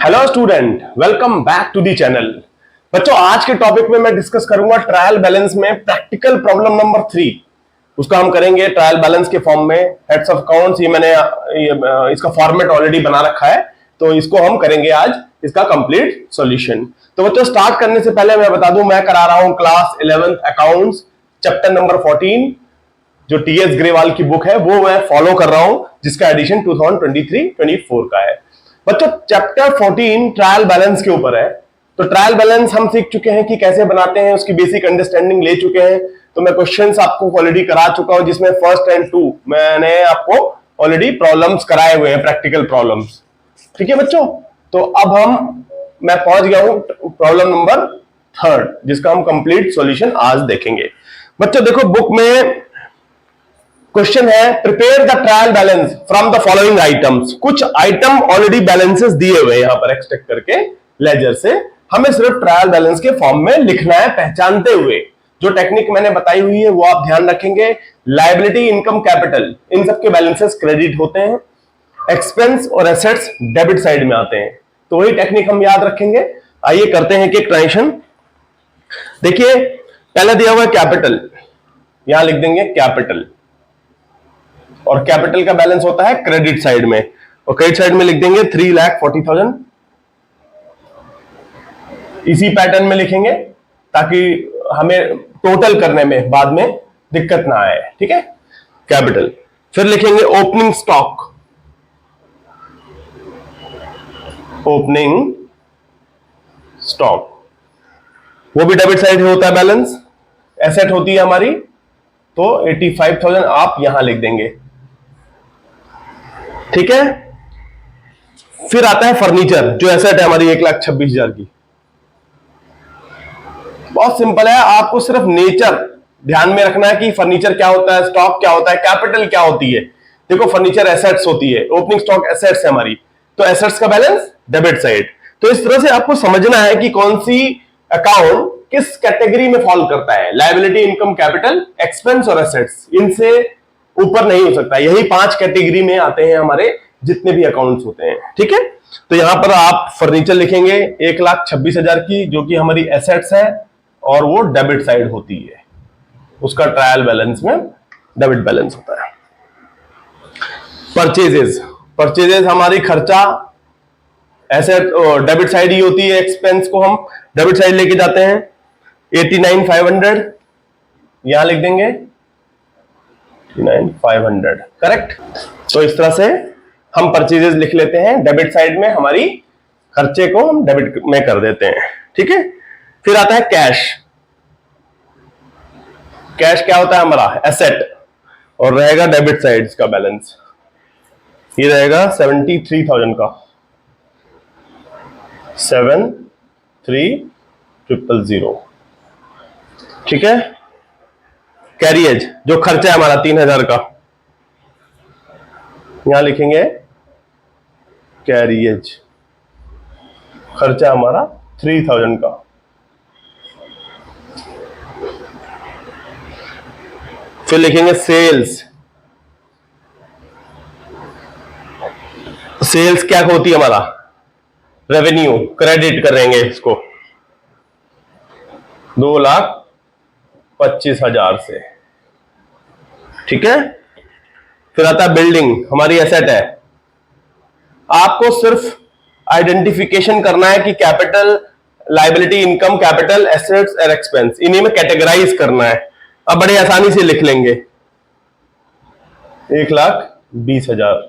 Hello student, welcome back to the channel. बच्चों, आज के टॉपिक में मैं डिस्कस करूंगा ट्रायल बैलेंस में प्रैक्टिकल प्रॉब्लम नंबर 3। उसका हम करेंगे ट्रायल बैलेंस के फॉर्म में। हेड्स ऑफ अकाउंट्स इसका फॉर्मेट ऑलरेडी बना रखा है, तो इसको हम करेंगे आज इसका कंप्लीट सॉल्यूशन। तो बच्चों, स्टार्ट करने से पहले मैं बता दूं, मैं करा रहा हूं class 11th accounts chapter number 14, जो टीएस ग्रेवाल की बुक है वो मैं फॉलो कर रहा हूं, जिसका एडिशन 2023-24 का है। बच्चों, चैप्टर 14 ट्रायल बैलेंस के ऊपर है। तो ट्रायल बैलेंस हम सीख चुके हैं कि कैसे बनाते हैं, उसकी बेसिक अंडरस्टैंडिंग ले चुके हैं। तो मैं क्वेश्चंस आपको ऑलरेडी करा चुका हूं, जिसमें फर्स्ट एंड 2 मैंने आपको ऑलरेडी प्रॉब्लम्स कराए हुए हैं, प्रैक्टिकल प्रॉब्लम्स। ठीक है बच्चों, तो अब मैं पहुंच गया हूं प्रॉब्लम नंबर 3, जिसका हम कंप्लीट सॉल्यूशन आज देखेंगे। बच्चों देखो, बुक में क्वेश्चन है, prepare the trial balance from the following items. कुछ आइटम ऑलरेडी बैलेंसेस दिए हुए हैं यहां पर एक्सट्रैक्ट करके लेजर से, हमें सिर्फ ट्रायल बैलेंस के फॉर्म में लिखना है, पहचानते हुए। जो टेक्निक मैंने बताई हुई है वो आप ध्यान रखेंगे। लायबिलिटी, इनकम, कैपिटल, इन सबके बैलेंसेस क्रेडिट होते हैं। एक्सपेंस और एसेट्स डेबिट साइड में आते हैं, तो वही टेक्निक हम याद रखेंगे। आइए करते हैं कि ट्रांजेक्शन। देखिए, पहले दिया हुआ है कैपिटल, यहां लिख देंगे कैपिटल, और कैपिटल का बैलेंस होता है क्रेडिट साइड में, और क्रेडिट साइड में लिख देंगे 3,40,000। इसी पैटर्न में लिखेंगे ताकि हमें टोटल करने में बाद में दिक्कत ना आए। ठीक है, कैपिटल। फिर लिखेंगे ओपनिंग स्टॉक, ओपनिंग स्टॉक, वो भी डेबिट साइड होता है बैलेंस। एसेट होती है हमारी, तो 85,000 आप यहां लिख देंगे। ठीक है, फिर आता है फर्नीचर, जो एसेट है हमारी 1,26,000 की। बहुत सिंपल है, आपको सिर्फ नेचर ध्यान में रखना है कि फर्नीचर क्या होता है, स्टॉक क्या होता है, कैपिटल क्या होती है। देखो, फर्नीचर एसेट्स होती है, ओपनिंग स्टॉक एसेट्स है हमारी, तो एसेट्स का बैलेंस डेबिट साइड। तो इस तरह से आपको समझना है कि कौन सी अकाउंट किस कैटेगरी में फॉल करता है। लायबिलिटी, इनकम, कैपिटल, एक्सपेंस और एसेट्स, इनसे ऊपर नहीं हो सकता। यही 5 कैटेगरी में आते हैं हमारे जितने भी अकाउंट्स होते हैं। ठीक है, तो यहां पर आप फर्नीचर लिखेंगे 1,26,000 की, जो कि हमारी एसेट्स है और वो डेबिट साइड होती है, उसका ट्रायल बैलेंस में डेबिट बैलेंस होता है। परचेजेस, परचेजेस हमारी खर्चा, एसेट डेबिट साइड ही होती है। एक्सपेंस को हम डेबिट साइड लेके जाते हैं। 89,500 यहां लिख देंगे, 89,500 करेक्ट। तो इस तरह से हम परचेजेस लिख लेते हैं, डेबिट साइड में हमारी खर्चे को हम डेबिट में कर देते हैं। ठीक है, फिर आता है कैश। कैश क्या होता है हमारा, एसेट, और रहेगा डेबिट साइड का बैलेंस। ये रहेगा 73,000 का, 73,000। ठीक है, कैरियज, जो खर्चा है हमारा 3,000 का, यहां लिखेंगे कैरियज, खर्चा हमारा 3,000 का। फिर लिखेंगे सेल्स। सेल्स क्या होती है हमारा, रेवेन्यू, क्रेडिट करेंगे इसको 2,25,000 से। ठीक है, फिर आता है बिल्डिंग, हमारी एसेट है। आपको सिर्फ आइडेंटिफिकेशन करना है कि capital, liability, income, capital, assets और एक्सपेंस, इन्हीं में कैटेगराइज करना है। अब बड़े आसानी से लिख लेंगे 1,20,000।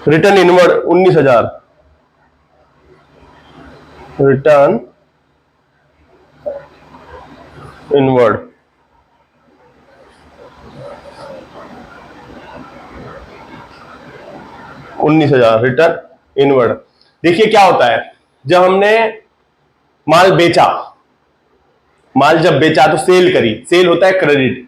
Return inward 19,000, return inward 19,000, return inward. देखिए क्या होता है, जब हमने माल बेचा, माल जब बेचा तो सेल करी, सेल होता है क्रेडिट।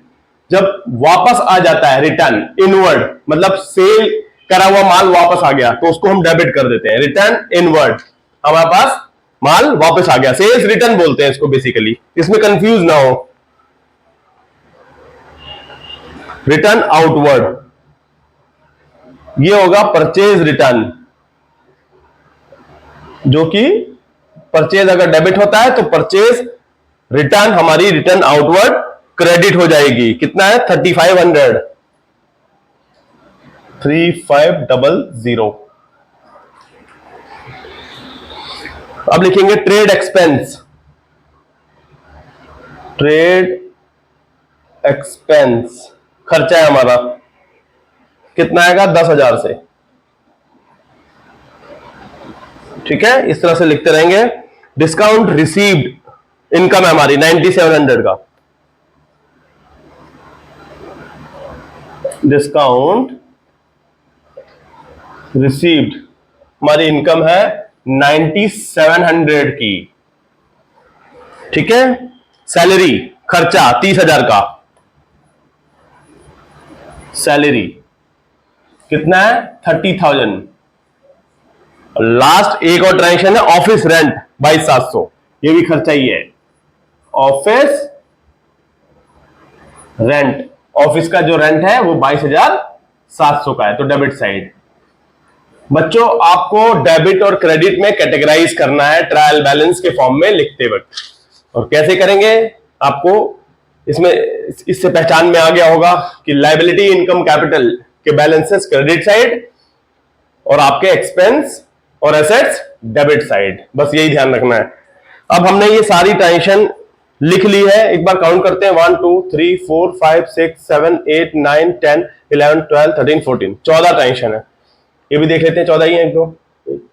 जब वापस आ जाता है रिटर्न इनवर्ड, मतलब सेल करा हुआ माल वापस आ गया, तो उसको हम डेबिट कर देते हैं, रिटर्न इनवर्ड। हमारे पास माल वापस आ गया, सेल्स रिटर्न बोलते हैं इसको बेसिकली, इसमें कंफ्यूज ना हो। रिटर्न आउटवर्ड, ये होगा परचेज रिटर्न, जो कि परचेज अगर डेबिट होता है तो परचेज रिटर्न हमारी रिटर्न आउटवर्ड क्रेडिट हो जाएगी। कितना है? 3500, 3500। अब लिखेंगे ट्रेड एक्सपेंस। ट्रेड एक्सपेंस खर्चा है हमारा, कितना आएगा? 10,000 से। ठीक है, इस तरह से लिखते रहेंगे। डिस्काउंट रिसीव्ड इनकम है हमारी 9700 का। डिस्काउंट रिसीव्ड हमारी इनकम है 9700 की। ठीक है, सैलरी खर्चा 30,000 का। सैलरी कितना है? 30,000। लास्ट एक और ट्रांजेक्शन है ऑफिस रेंट 22,700, ये भी खर्चा ही है। ऑफिस रेंट, ऑफिस का जो रेंट है वो 22,700 का है, तो डेबिट साइड। बच्चों आपको डेबिट और क्रेडिट में कैटेगराइज करना है ट्रायल बैलेंस के फॉर्म में लिखते वक्त। और कैसे करेंगे? आपको इसमें इससे पहचान में आ गया होगा कि लायबिलिटी इनकम कैपिटल के बैलेंसेस क्रेडिट साइड और आपके एक्सपेंस और एसेट्स डेबिट साइड, बस यही ध्यान रखना है। अब हमने ये सारी ट्रांजेक्शन लिख ली है, एक बार काउंट करते हैं। 1 2 3 4 5 6 7 8 9 10 11 12 13 14, 14 ट्रांजेक्शन है। ये भी देख लेते हैं, 14 ही है। 1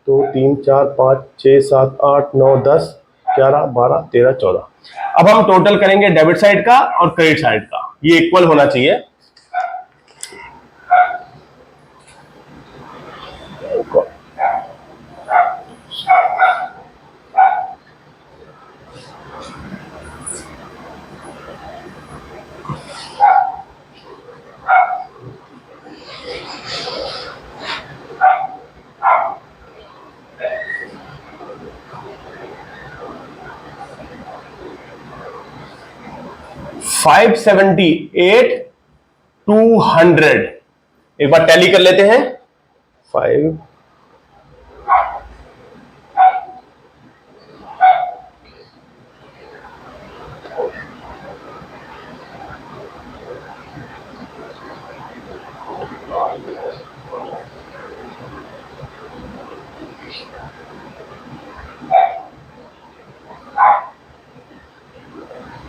2 3 4 5 6 7 8 9 10 11 12 13 14। अब हम टोटल करेंगे डेबिट साइड का और क्रेडिट साइड का, ये इक्वल होना चाहिए। $578 $200, एक बार टैली कर लेते हैं। 5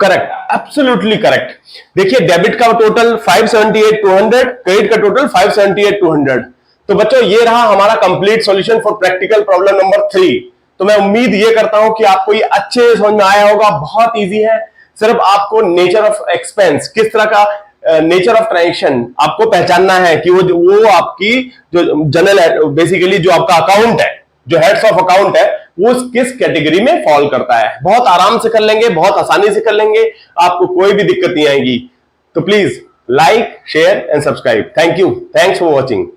करेक्ट, एब्सोल्युटली करेक्ट। देखिए डेबिट का टोटल 578,200, क्रेडिट का टोटल 578,200। तो बच्चों ये रहा हमारा complete solution for practical problem number 3। तो मैं उम्मीद ये करता हूं कि आपको ये अच्छे से समझ में आया होगा। बहुत इजी है, सिर्फ आपको नेचर ऑफ एक्सपेंस, किस तरह का नेचर ऑफ ट्रांजेक्शन आपको पहचानना है कि वो आपकी जो जनरल बेसिकली जो आपका अकाउंट है, जो हेड्स ऑफ अकाउंट है, वो किस कैटेगरी में फॉल करता है। बहुत आराम से कर लेंगे, बहुत आसानी से कर लेंगे, आपको कोई भी दिक्कत नहीं आएगी। तो please like, share and subscribe. Thank you, thanks for watching.